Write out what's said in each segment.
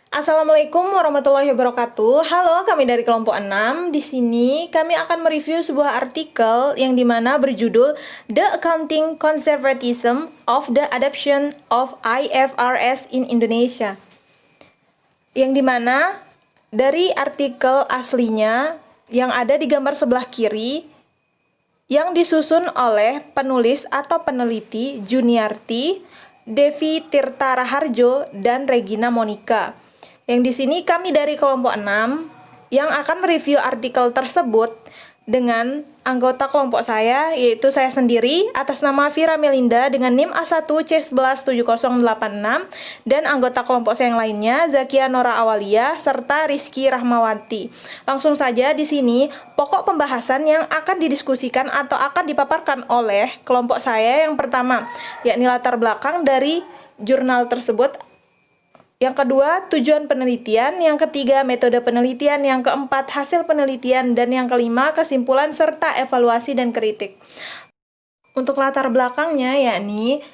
Assalamualaikum warahmatullahi wabarakatuh. Halo, kami dari kelompok 6. Di sini kami akan mereview sebuah artikel yang dimana berjudul The Accounting Conservatism of the Adoption of IFRS in Indonesia. Yang dimana dari artikel aslinya yang ada di gambar sebelah kiri yang disusun oleh penulis atau peneliti Juniarti, Devi Tirta Raharjo, dan Regina Monica. Yang di sini kami dari kelompok 6 yang akan mereview artikel tersebut dengan anggota kelompok saya, yaitu saya sendiri atas nama Vira Melinda dengan NIM A1C117086, dan anggota kelompok saya yang lainnya Zakia Nora Awalia serta Rizky Rahmawati. Langsung saja di sini pokok pembahasan yang akan didiskusikan atau akan dipaparkan oleh kelompok saya yang pertama, yakni latar belakang dari jurnal tersebut. Yang kedua, tujuan penelitian. Yang ketiga, metode penelitian. Yang keempat, hasil penelitian. Dan yang kelima, kesimpulan serta evaluasi dan kritik. Untuk latar belakangnya, yakni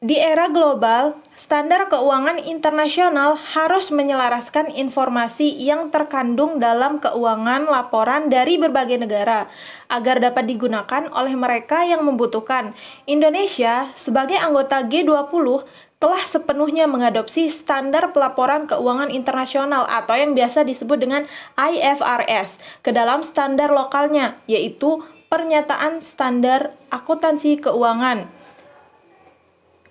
di era global, standar keuangan internasional harus menyelaraskan informasi yang terkandung dalam keuangan laporan dari berbagai negara agar dapat digunakan oleh mereka yang membutuhkan. Indonesia sebagai anggota G20 telah sepenuhnya mengadopsi standar pelaporan keuangan internasional atau yang biasa disebut dengan IFRS ke dalam standar lokalnya, yaitu Pernyataan Standar Akuntansi Keuangan.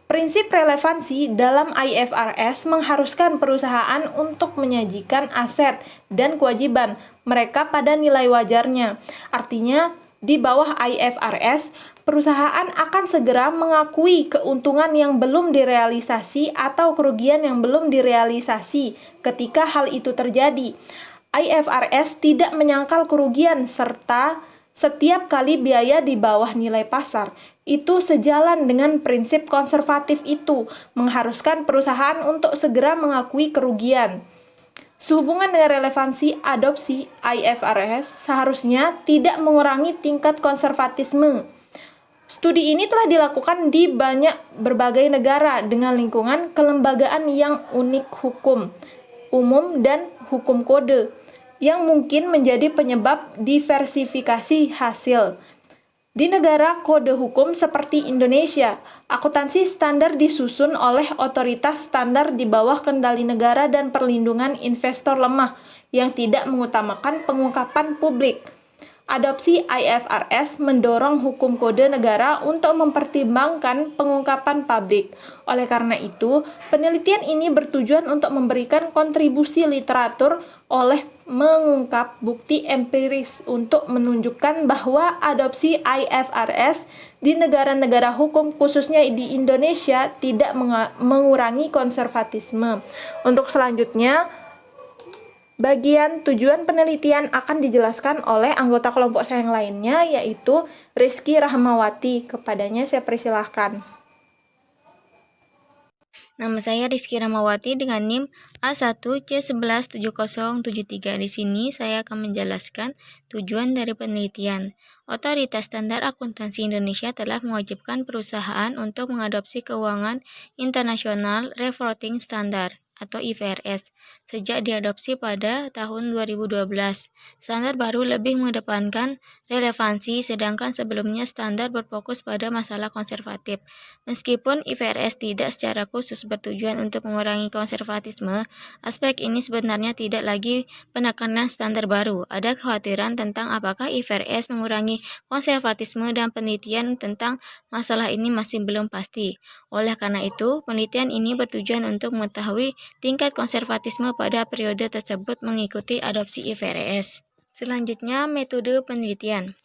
Prinsip relevansi dalam IFRS mengharuskan perusahaan untuk menyajikan aset dan kewajiban mereka pada nilai wajarnya. Artinya, di bawah IFRS, perusahaan akan segera mengakui keuntungan yang belum direalisasi atau kerugian yang belum direalisasi ketika hal itu terjadi. IFRS tidak menyangkal kerugian serta setiap kali biaya di bawah nilai pasar. Itu sejalan dengan prinsip konservatif itu, mengharuskan perusahaan untuk segera mengakui kerugian. Sehubungan dengan relevansi adopsi IFRS, seharusnya tidak mengurangi tingkat konservatisme. Studi ini telah dilakukan di berbagai negara dengan lingkungan kelembagaan yang unik hukum umum dan hukum kode, yang mungkin menjadi penyebab diversifikasi hasil. Di negara kode hukum seperti Indonesia, akuntansi standar disusun oleh otoritas standar di bawah kendali negara dan perlindungan investor lemah yang tidak mengutamakan pengungkapan publik. Adopsi IFRS mendorong hukum kode negara untuk mempertimbangkan pengungkapan publik. Oleh karena itu, penelitian ini bertujuan untuk memberikan kontribusi literatur oleh mengungkap bukti empiris untuk menunjukkan bahwa adopsi IFRS di negara-negara hukum, khususnya di Indonesia, tidak mengurangi konservatisme. Untuk selanjutnya, bagian tujuan penelitian akan dijelaskan oleh anggota kelompok saya yang lainnya, yaitu Rizky Rahmawati. Kepadanya saya persilahkan. Nama saya Rizky Rahmawati dengan NIM A1C117073. Di sini saya akan menjelaskan tujuan dari penelitian. Otoritas Standar Akuntansi Indonesia telah mewajibkan perusahaan untuk mengadopsi keuangan internasional reporting standard atau IFRS sejak diadopsi pada tahun 2012. Standar baru lebih mengedepankan relevansi, sedangkan sebelumnya standar berfokus pada masalah konservatif. Meskipun IFRS tidak secara khusus bertujuan untuk mengurangi konservatisme, aspek ini sebenarnya tidak lagi penekanan standar baru. Ada kekhawatiran tentang apakah IFRS mengurangi konservatisme, dan penelitian tentang masalah ini masih belum pasti. Oleh karena itu, penelitian ini bertujuan untuk mengetahui tingkat konservatisme pada periode tersebut mengikuti adopsi IFRS. Selanjutnya, metode penelitian.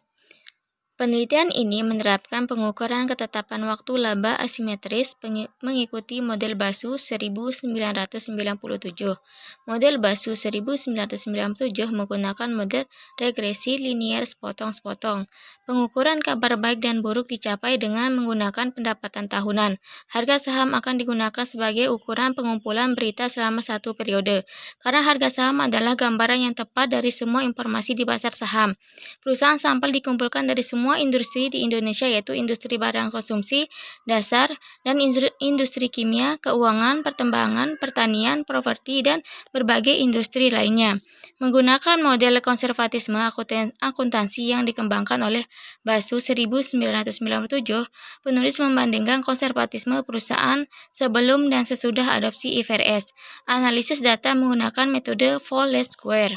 Penelitian ini menerapkan pengukuran ketetapan waktu laba asimetris mengikuti model BASU 1997. Model BASU 1997 menggunakan model regresi linier sepotong-sepotong. Pengukuran kabar baik dan buruk dicapai dengan menggunakan pendapatan tahunan. Harga saham akan digunakan sebagai ukuran pengumpulan berita selama satu periode, karena harga saham adalah gambaran yang tepat dari semua informasi di pasar saham. Perusahaan sampel dikumpulkan dari semua semua industri di Indonesia, yaitu industri barang konsumsi dasar dan industri kimia, keuangan, pertambangan, pertanian, properti, dan berbagai industri lainnya. Menggunakan model konservatisme akuntansi yang dikembangkan oleh Basu 1997, penulis membandingkan konservatisme perusahaan sebelum dan sesudah adopsi IFRS. Analisis data menggunakan metode Fowler Square.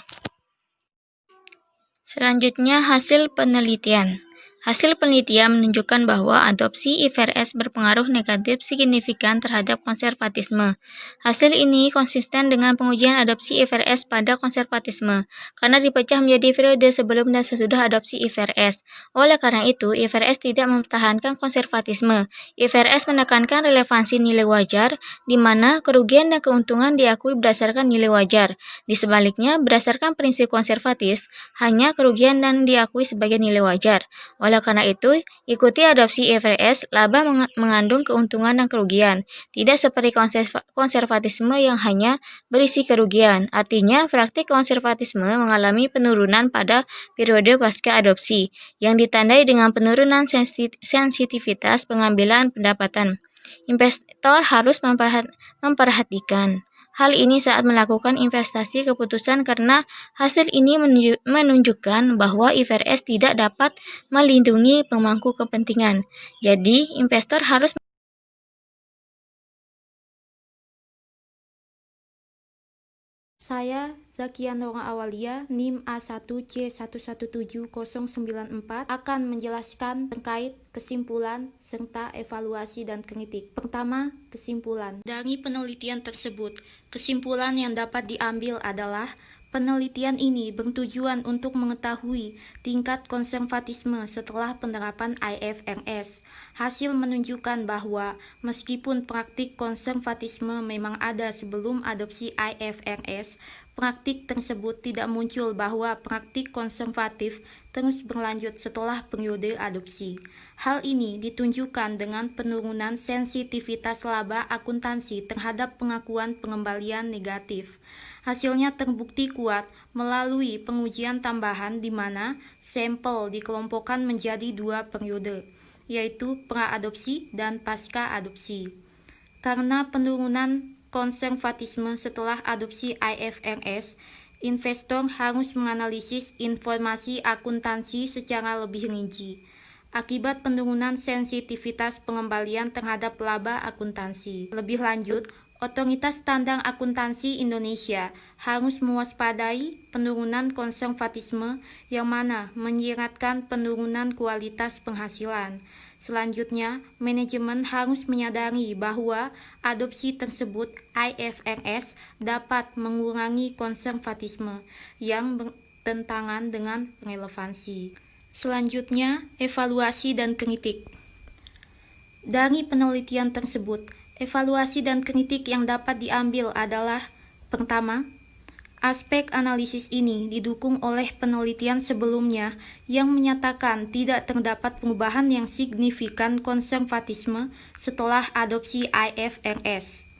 Selanjutnya, hasil penelitian. Hasil penelitian menunjukkan bahwa adopsi IFRS berpengaruh negatif signifikan terhadap konservatisme. Hasil ini konsisten dengan pengujian adopsi IFRS pada konservatisme, karena dipecah menjadi periode sebelum dan sesudah adopsi IFRS. Oleh karena itu, IFRS tidak mempertahankan konservatisme. IFRS menekankan relevansi nilai wajar, di mana kerugian dan keuntungan diakui berdasarkan nilai wajar. Di sebaliknya, berdasarkan prinsip konservatif, hanya kerugian dan diakui sebagai nilai wajar. Oleh karena itu, ikuti adopsi IFRS, laba mengandung keuntungan dan kerugian, tidak seperti konservatisme yang hanya berisi kerugian. Artinya, praktik konservatisme mengalami penurunan pada periode pasca adopsi, yang ditandai dengan penurunan sensitivitas pengambilan pendapatan. Investor harus memperhatikan hal ini saat melakukan investasi keputusan, karena hasil ini menunjukkan bahwa IFRS tidak dapat melindungi pemangku kepentingan. Jadi, investor harus Saya, Zakia Nora Awalia, NIM A1C117094, akan menjelaskan terkait kesimpulan serta evaluasi dan kritik. Pertama, kesimpulan. Dari penelitian tersebut, kesimpulan yang dapat diambil adalah penelitian ini bertujuan untuk mengetahui tingkat konservatisme setelah penerapan IFRS. Hasil menunjukkan bahwa meskipun praktik konservatisme memang ada sebelum adopsi IFRS, praktik tersebut tidak muncul bahwa praktik konservatif terus berlanjut setelah periode adopsi. Hal ini ditunjukkan dengan penurunan sensitivitas laba akuntansi terhadap pengakuan pengembalian negatif. Hasilnya terbukti kuat melalui pengujian tambahan di mana sampel dikelompokkan menjadi 2 periode, yaitu pra-adopsi dan pasca-adopsi. Karena penurunan konservatisme setelah adopsi IFRS, investor harus menganalisis informasi akuntansi secara lebih rinci. Akibat penurunan sensitivitas pengembalian terhadap laba akuntansi. Lebih lanjut, Otoritas Standar Akuntansi Indonesia harus mewaspadai penurunan konservatisme yang mana menyiratkan penurunan kualitas penghasilan. Selanjutnya, manajemen harus menyadari bahwa adopsi tersebut IFRS dapat mengurangi konservatisme yang bertentangan dengan relevansi. Selanjutnya, evaluasi dan kritik. Dari penelitian tersebut, evaluasi dan kritik yang dapat diambil adalah: pertama, aspek analisis ini didukung oleh penelitian sebelumnya yang menyatakan tidak terdapat perubahan yang signifikan konservatisme setelah adopsi IFRS.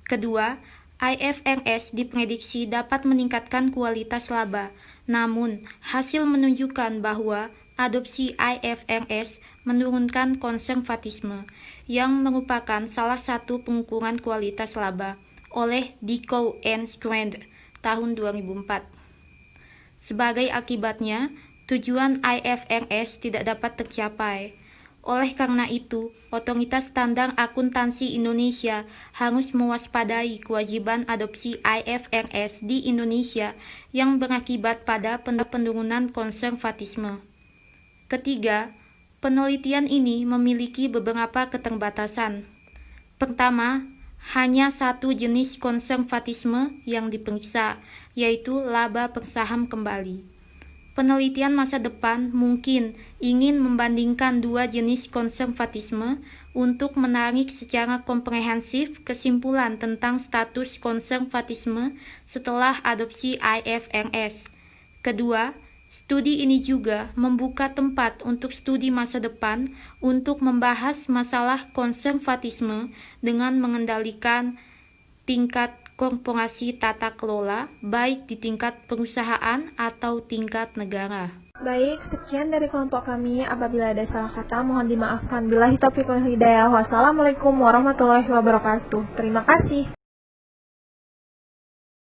Kedua, IFRS diprediksi dapat meningkatkan kualitas laba, namun hasil menunjukkan bahwa adopsi IFRS menurunkan konservatisme, yang merupakan salah satu pengukuran kualitas laba oleh Dikow and Squand tahun 2004. Sebagai akibatnya, tujuan IFRS tidak dapat tercapai. Oleh karena itu, Otoritas Standar Akuntansi Indonesia harus mewaspadai kewajiban adopsi IFRS di Indonesia yang berakibat pada penurunan konservatisme. Ketiga, penelitian ini memiliki beberapa keterbatasan. Pertama, hanya satu jenis konservatisme yang diperiksa, yaitu laba per saham kembali. Penelitian masa depan mungkin ingin membandingkan 2 jenis konservatisme untuk menarik secara komprehensif kesimpulan tentang status konservatisme setelah adopsi IFRS. Kedua, studi ini juga membuka tempat untuk studi masa depan untuk membahas masalah konservatisme dengan mengendalikan tingkat korporasi tata kelola, baik di tingkat perusahaan atau tingkat negara. Baik, sekian dari kelompok kami. Apabila ada salah kata, mohon dimaafkan. Billahi taufiq wal hidayah. Wassalamualaikum warahmatullahi wabarakatuh. Terima kasih.